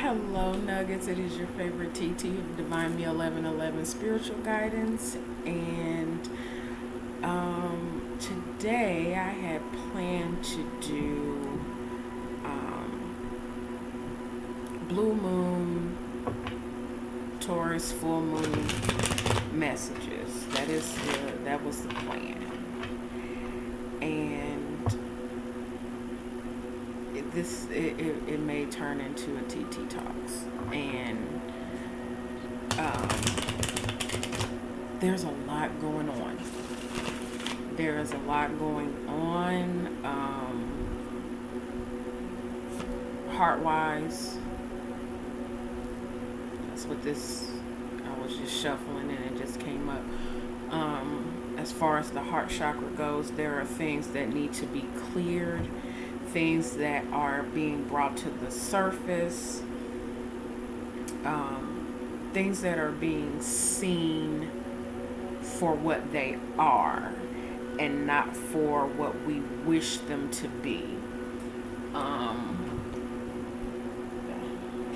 Hello, Nuggets. It is your favorite TT of Divine Me 1111 Spiritual Guidance. And today I had planned to do Blue Moon, Taurus, Full Moon messages. That was the plan. And it may turn into a TT Talks. And there's a lot going on. There is a lot going on, heart-wise. That's what this, I was just shuffling and it just came up. As far as the heart chakra goes, there are things that need to be cleared, things that are being brought to the surface, things that are being seen for what they are and not for what we wish them to be. I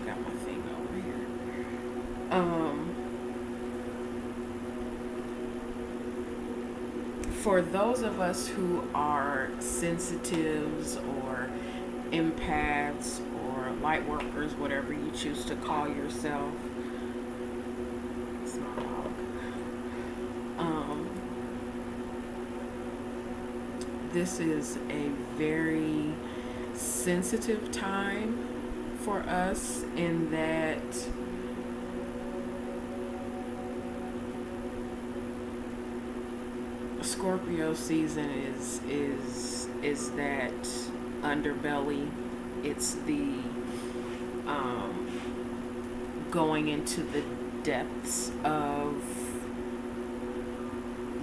got my thing over here. For those of us who are sensitives or empaths or light workers, whatever you choose to call yourself, it's my dog. This is a very sensitive time for us in that Scorpio season is that underbelly. It's the going into the depths of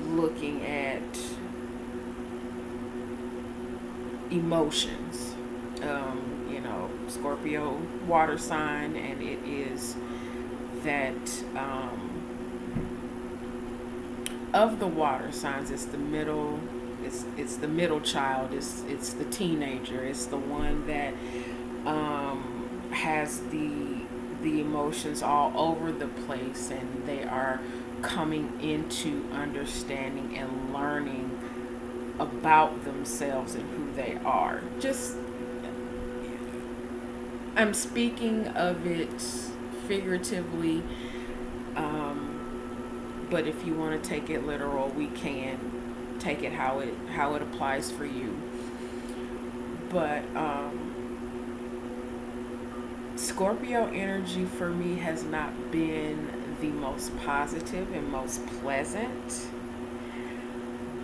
looking at emotions. Scorpio water sign, and it is that of the water signs, it's the middle. It's the middle child. It's the teenager. It's the one that has the emotions all over the place, and they are coming into understanding and learning about themselves and who they are. I'm speaking of it figuratively. But if you want to take it literal, we can take it how it applies for you. But Scorpio energy for me has not been the most positive and most pleasant,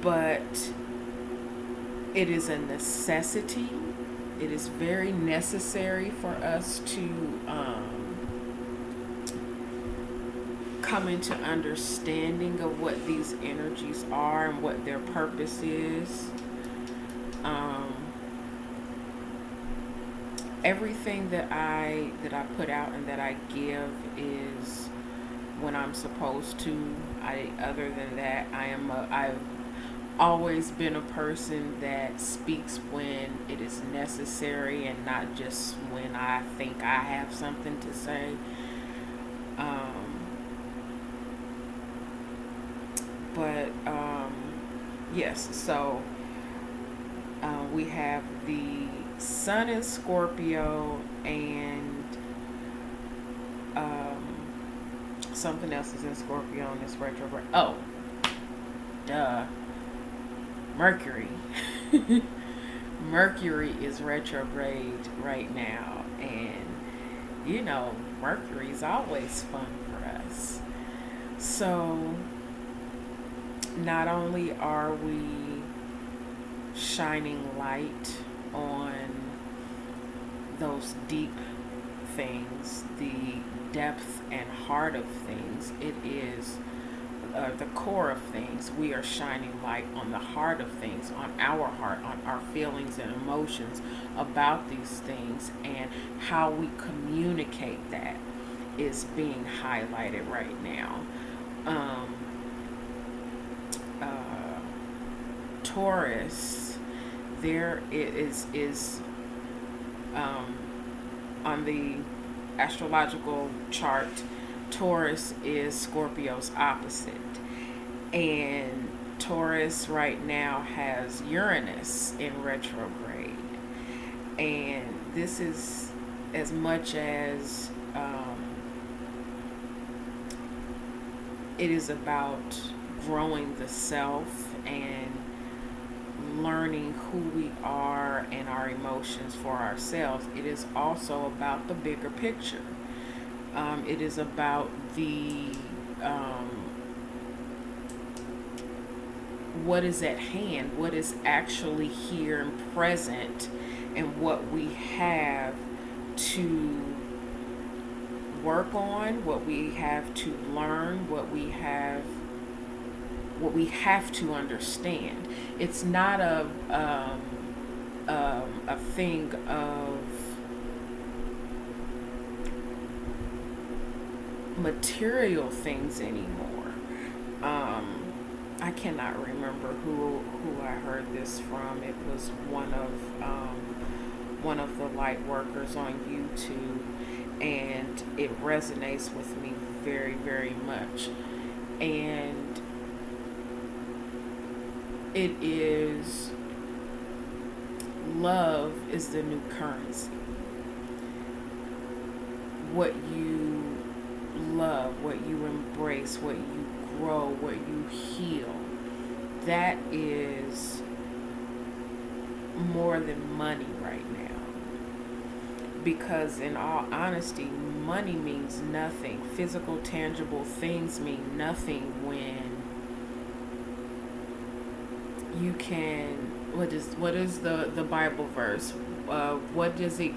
but it is a necessity. It is very necessary for us to come into understanding of what these energies are and what their purpose is. Everything that I put out and that I give is when I'm supposed to. Other than that, I've always been a person that speaks when it is necessary and not just when I think I have something to say. Yes, so we have the Sun in Scorpio, and something else is in Scorpio in this retrograde. Oh, duh. Mercury. Mercury is retrograde right now, and Mercury is always fun for us. So not only are we shining light on those deep things, the depth and heart of things, it is the core of things. We are shining light on the heart of things, on our heart, on our feelings and emotions about these things, and how we communicate that is being highlighted right now. Taurus, there is on the astrological chart, Taurus is Scorpio's opposite. And Taurus right now has Uranus in retrograde. And this is as much as it is about growing the self and learning who we are and our emotions for ourselves. It is also about the bigger picture. It is about the what is at hand, what is actually here and present, and what we have to work on, what we have to learn, what we have to understand. It's not a thing of material things anymore. I cannot remember who I heard this from. It was one of the light workers on YouTube, and it resonates with me very, very much. And it is, love is the new currency. What you love, what you embrace, what you grow, what you heal, that is more than money right now. Because in all honesty, money means nothing. Physical, tangible things mean nothing when you can, what is the Bible verse? What does it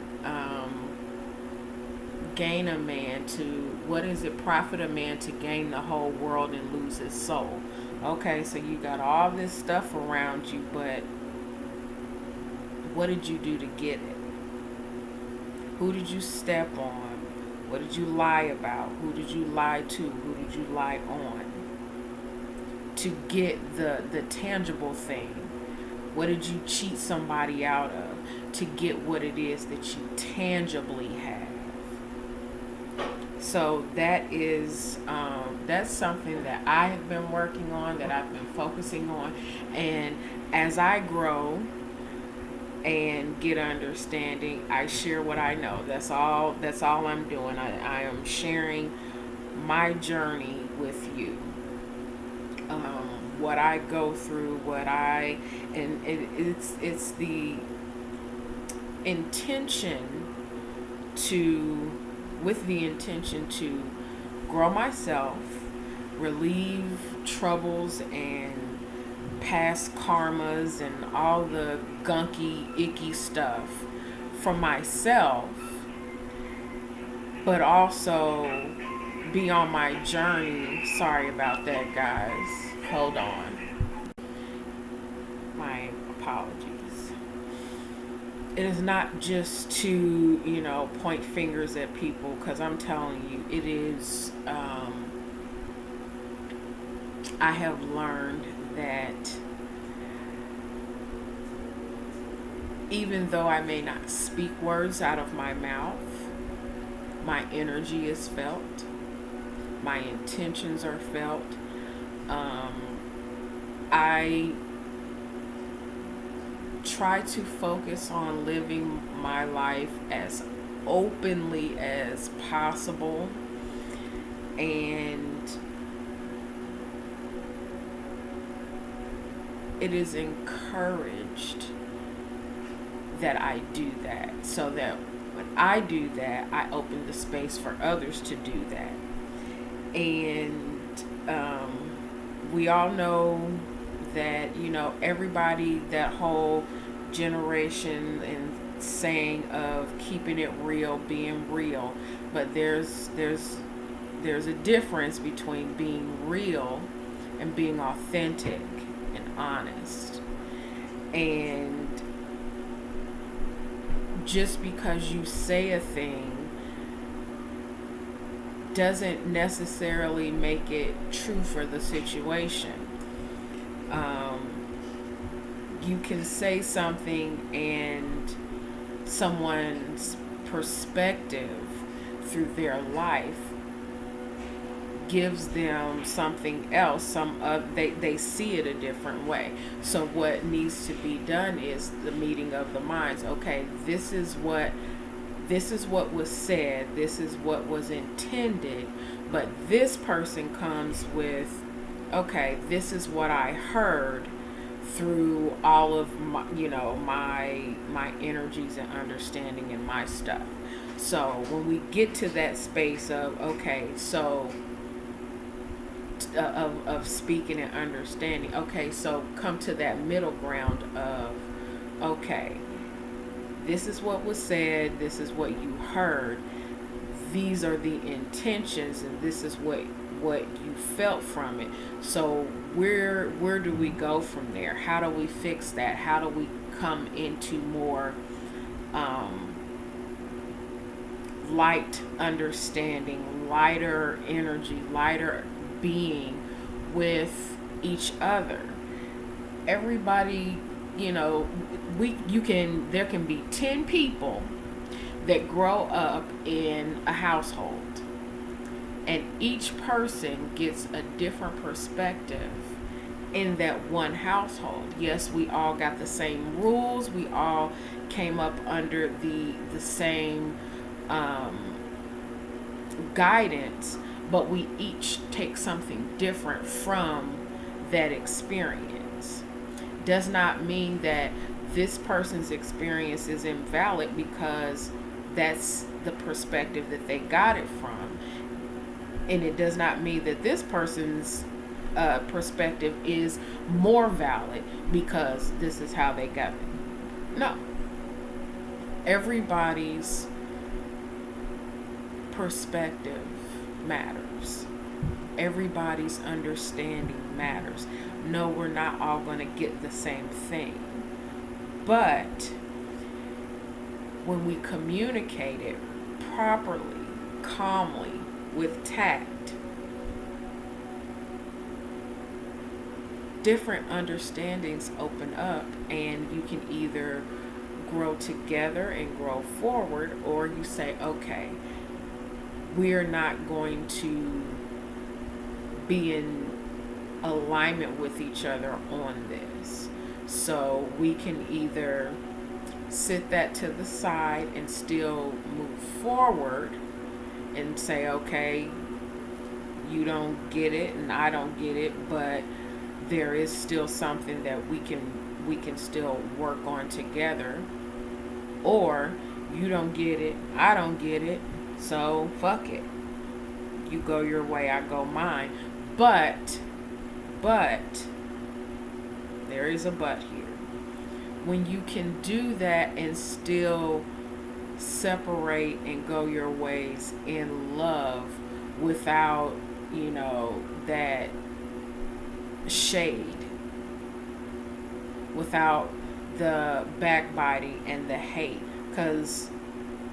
gain a man to, what does it profit a man to gain the whole world and lose his soul? Okay, so you got all this stuff around you, but what did you do to get it? Who did you step on? What did you lie about? Who did you lie to? Who did you lie on? To get the tangible thing. What did you cheat somebody out of to get what it is that you tangibly have? So that is that's something that I have been working on, that I've been focusing on, and as I grow and get understanding, I share what I know. That's all I'm doing. I am sharing my journey with you. What I go through, it's the intention with the intention to grow myself, relieve troubles and past karmas and all the gunky, icky stuff from myself, but also be on my journey. Sorry about that, guys. Hold on. My apologies. It is not just to, point fingers at people, because I'm telling you, it is, I have learned that even though I may not speak words out of my mouth, my energy is felt, my intentions are felt. I try to focus on living my life as openly as possible, and it is encouraged that I do that, so that when I do that, I open the space for others to do that. And we all know that, everybody, that whole generation and saying of keeping it real, being real, but there's a difference between being real and being authentic and honest. And just because you say a thing doesn't necessarily make it true for the situation. You can say something and someone's perspective through their life gives them something else. They see it a different way. So what needs to be done is the meeting of the minds. Okay, this is what was said, this is what was intended, but this person comes with, okay, this is what I heard through all of my, my energies and understanding and my stuff. So when we get to that space of, okay, so of speaking and understanding, okay, so come to that middle ground of, okay, this is what was said, this is what you heard, these are the intentions, and this is what you felt from it. So where do we go from there? How do we fix that? How do we come into more light understanding, lighter energy, lighter being with each other? Everybody, there can be 10 people that grow up in a household, and each person gets a different perspective in that one household. Yes, we all got the same rules, we all came up under the same guidance, but we each take something different from that experience. Does not mean that this person's experience is invalid because that's the perspective that they got it from. And it does not mean that this person's perspective is more valid because this is how they got it. No. Everybody's perspective matters. Everybody's understanding matters. No, we're not all going to get the same thing. But when we communicate it properly, calmly, with tact, different understandings open up, and you can either grow together and grow forward, or you say, okay, we're not going to be in alignment with each other on this. So we can either sit that to the side and still move forward and say, okay, you don't get it and I don't get it, but there is still something that we can still work on together. Or you don't get it, I don't get it, so fuck it. You go your way, I go mine. But there is a but here. When you can do that and still separate and go your ways in love without, that shade, without the backbiting and the hate. Because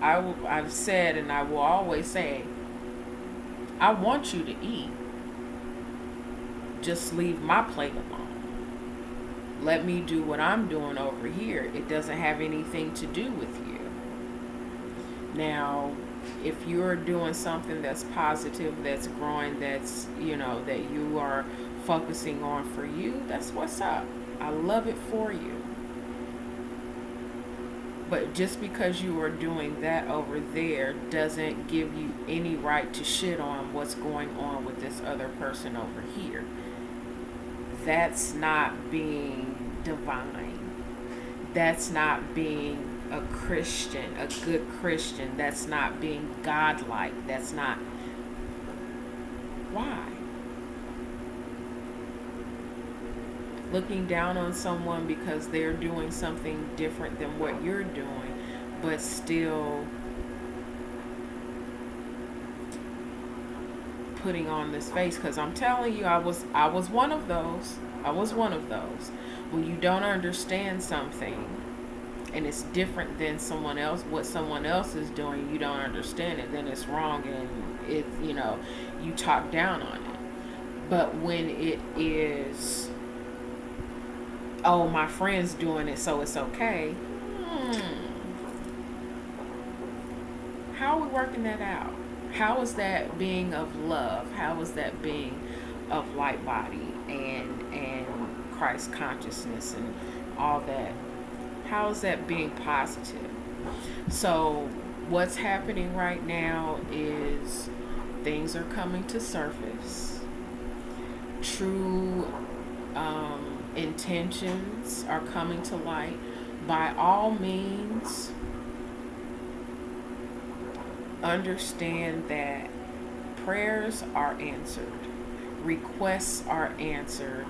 I've said, and I will always say, I want you to eat. Just leave my plate alone. Let me do what I'm doing over here. It doesn't have anything to do with you. Now, if you're doing something that's positive, that's growing, that's, that you are focusing on for you, that's what's up. I love it for you. But just because you are doing that over there doesn't give you any right to shit on what's going on with this other person over here. That's not being divine. That's not being a Christian, a good Christian. That's not being godlike. That's not. Why? Looking down on someone because they're doing something different than what you're doing, but still putting on this face. Because I'm telling you, I was one of those. I was one of those. When you don't understand something and it's different than someone else, what someone else is doing, you don't understand it, then it's wrong, and it, you talk down on it. But when it is, oh, my friend's doing it, so it's okay. How how are we working that out? How is that being of love? How is that being of light body and Christ consciousness and all that? How is that being positive? So what's happening right now is things are coming to surface. True intentions are coming to light. By all means, understand that prayers are answered, requests are answered,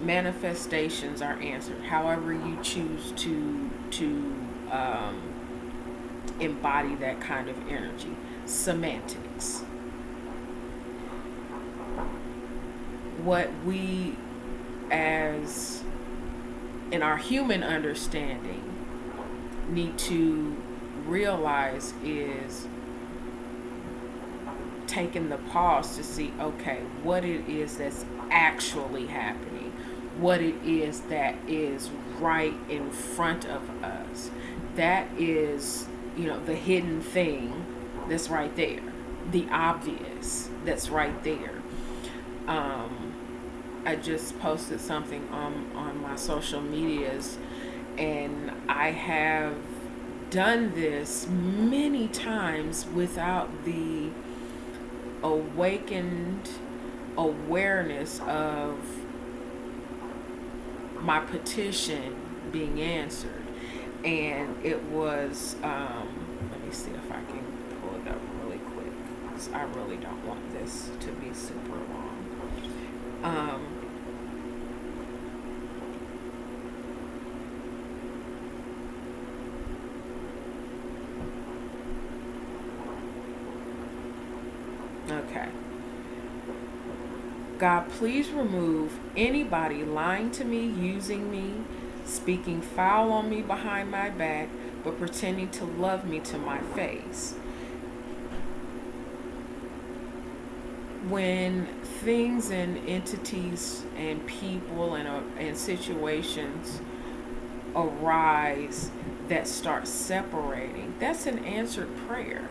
manifestations are answered. However you choose to embody that kind of energy. Semantics. What we, as in our human understanding, need to realize is taking the pause to see, okay, what it is that's actually happening, what it is that is right in front of us. That is, the hidden thing that's right there, the obvious that's right there. I just posted something on my social medias, and I have done this many times without the awakened awareness of my petition being answered. And it was, let me see if I can pull it up really quick, because I really don't want this to be super long. Okay. God, please remove anybody lying to me, using me, speaking foul on me behind my back, but pretending to love me to my face. When things and entities and people and situations arise that start separating, that's an answered prayer.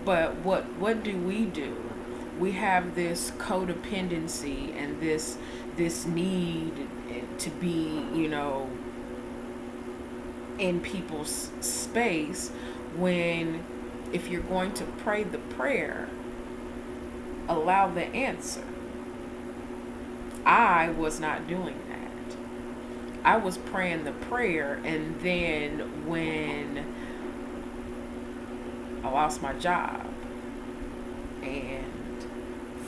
But what do? We have this codependency and this need to be, in people's space, when if you're going to pray the prayer, allow the answer. I was not doing that. I was praying the prayer, and then when I lost my job and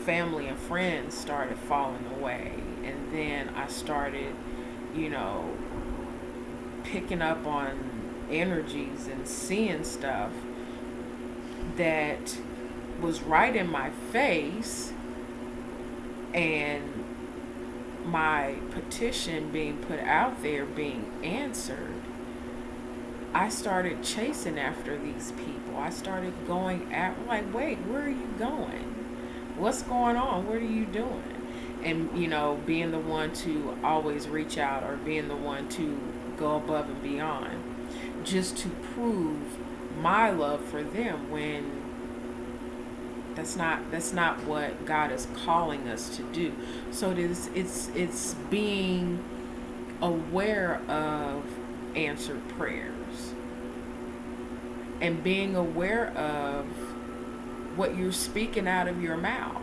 family and friends started falling away, and then I started, picking up on energies and seeing stuff that was right in my face, and my petition being put out there, being answered, I started chasing after these people. I started going at, like, wait, where are you going? What's going on? What are you doing? And, being the one to always reach out, or being the one to go above and beyond, just to prove my love for them, when that's not what God is calling us to do. So it's being aware of answered prayers, and being aware of what you're speaking out of your mouth,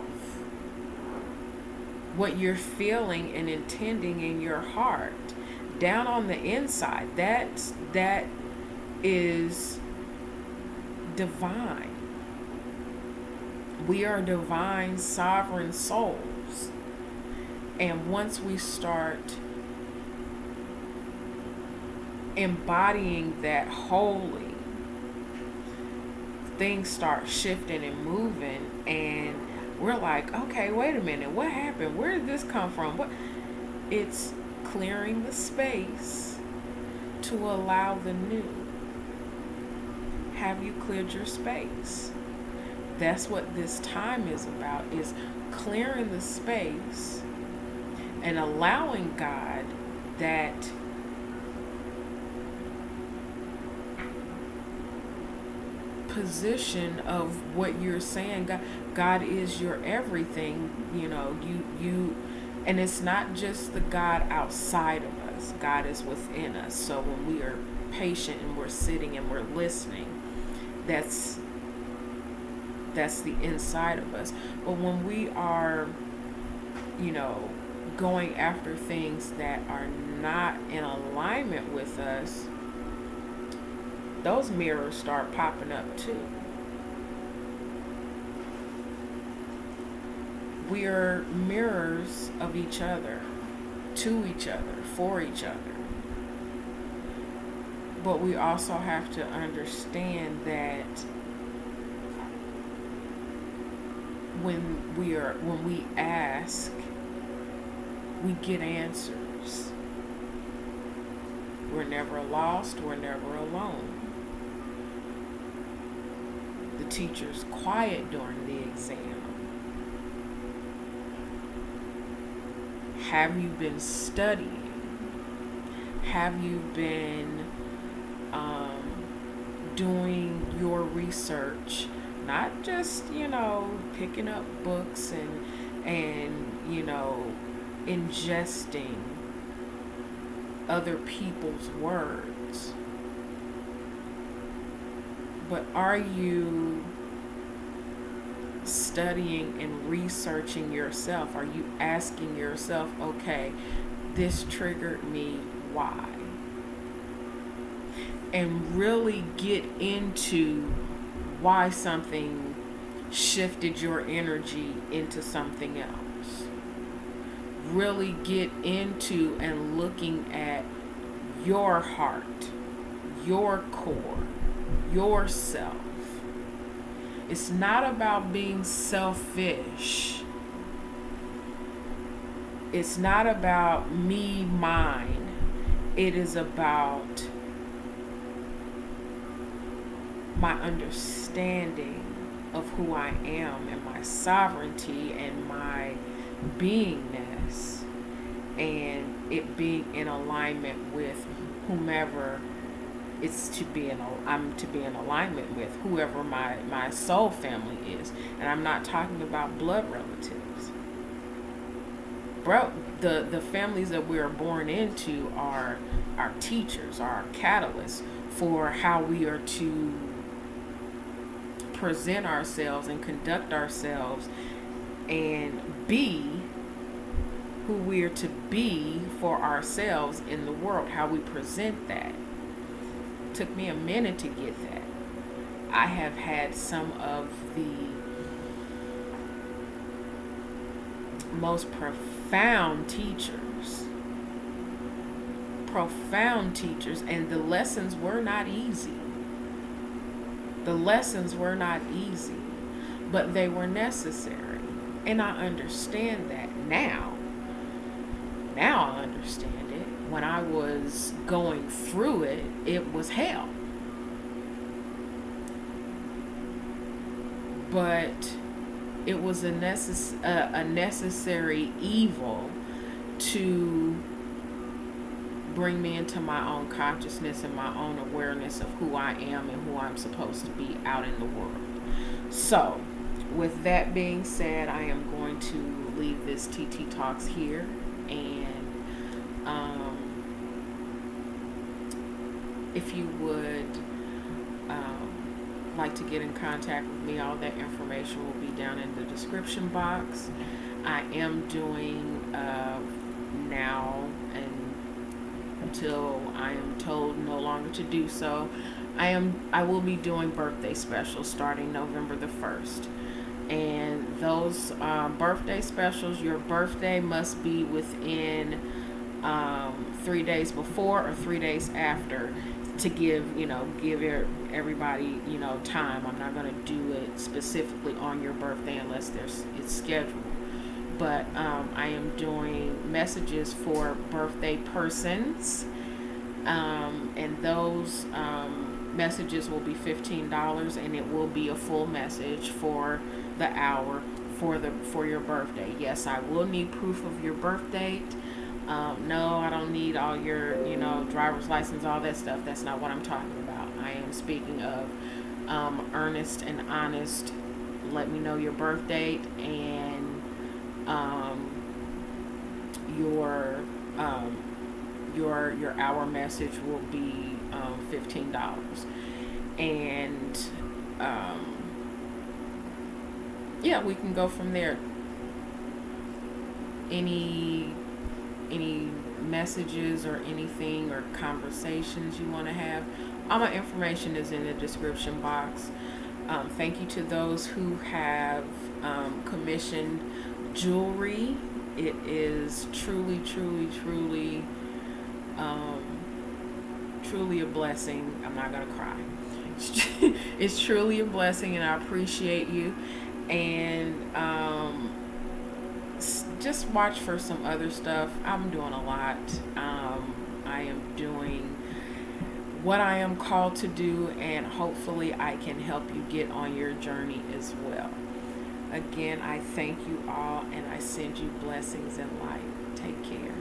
what you're feeling and intending in your heart, down on the inside. That is divine. We are divine, sovereign souls. And once we start embodying that wholly, things start shifting and moving, and we're like, okay, wait a minute, what happened? Where did this come from? It's clearing the space to allow the new. Have you cleared your space? That's what this time is about, is clearing the space and allowing God that position of what you're saying. God is your everything. You and it's not just the God outside of us. God is within us. So when we are patient and we're sitting and we're listening, that's the inside of us. But when we are, going after things that are not in alignment with us, those mirrors start popping up too. We are mirrors of each other, to each other, for each other. But we also have to understand that when we ask, we get answers. We're never lost, we're never alone. The teacher's quiet during the exam. Have you been studying? Have you been doing your research? Not just, picking up books and ingesting other people's words. But are you studying and researching yourself? Are you asking yourself, okay, this triggered me, why? And really get into why something shifted your energy into something else. Really get into and looking at your heart, your core, yourself. It's not about being selfish. It's not about me, mine. It is about my understanding of who I am and my sovereignty and my beingness, and it being in alignment with whomever I'm to be in alignment with, whoever my soul family is. And I'm not talking about blood relatives. Bro, the families that we are born into are our teachers, are our catalysts for how we are to present ourselves and conduct ourselves and be who we are to be for ourselves in the world, how we present that. Took me a minute to get that. I have had some of the most profound teachers, and the lessons were not easy. But they were necessary. And I understand that now. Now I understand it. When I was going through it, it was hell. But it was a necessary evil to bring me into my own consciousness and my own awareness of who I am and who I'm supposed to be out in the world. So, with that being said, I am going to leave this TT Talks here, and if you would like to get in contact with me, all that information will be down in the description box. I am doing now, and until I am told no longer to do so, I will be doing birthday specials starting November the 1st. And those birthday specials, your birthday must be within 3 days before or 3 days after, to give everybody time. I'm not going to do it specifically on your birthday unless it's scheduled. But I am doing messages for birthday persons, and those messages will be $15, and it will be a full message for the hour for your birthday. Yes, I will need proof of your birth date. No, I don't need all your driver's license, all that stuff. That's not what I'm talking about. I am speaking of earnest and honest. Let me know your birth date, and your your hour message will be $15. And yeah, we can go from there. Any messages or anything or conversations you want to have, all my information is in the description box. Thank you to those who have commissioned jewelry. It is truly, truly, truly, truly a blessing. I'm not gonna cry. It's truly a blessing, and I appreciate you. And just watch for some other stuff. I'm doing a lot. I am doing what I am called to do, and hopefully I can help you get on your journey as well. Again, I thank you all, and I send you blessings and light. Take care.